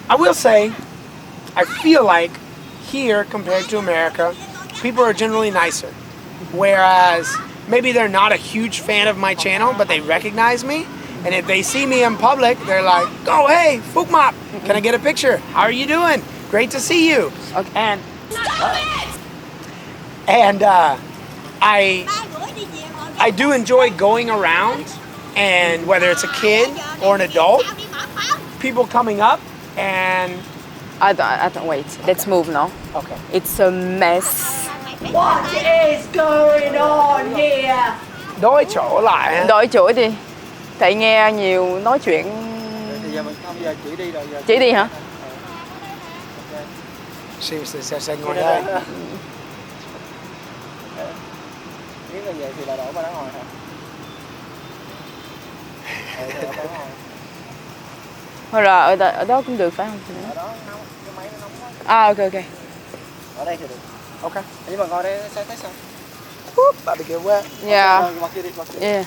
I will say, I feel like here compared to America, people are generally nicer. Whereas maybe they're not a huge fan of my channel, but they recognize me. And if they see me in public, they're like, "Oh, hey, Phúc Mập, can I get a picture? How are you doing? Great to see you." Okay. And I do enjoy going around, and whether it's a kid or an adult, people coming up and... I don't wait. Let's move now. Okay. It's a mess. What is going on here? Đổi chỗ lại. Đổi chuỗi đi. Tại nghe nhiều nói chuyện. Thì giờ mình không, giờ chỉ đi rồi. Chỉ đi hả? Sẽ ngồi đây. Nếu là về thì là đổ qua đó ngồi hả? Thôi rồi, ở đó cũng được phải không? Ở đó nóng, cái máy nó nóng quá. À, ok. Ở đây thì được. Ok. Nhưng mà ngồi đây sẽ thấy sao? Barbecue wet. Yeah. Mặc kia đi, mặc kia. Yeah.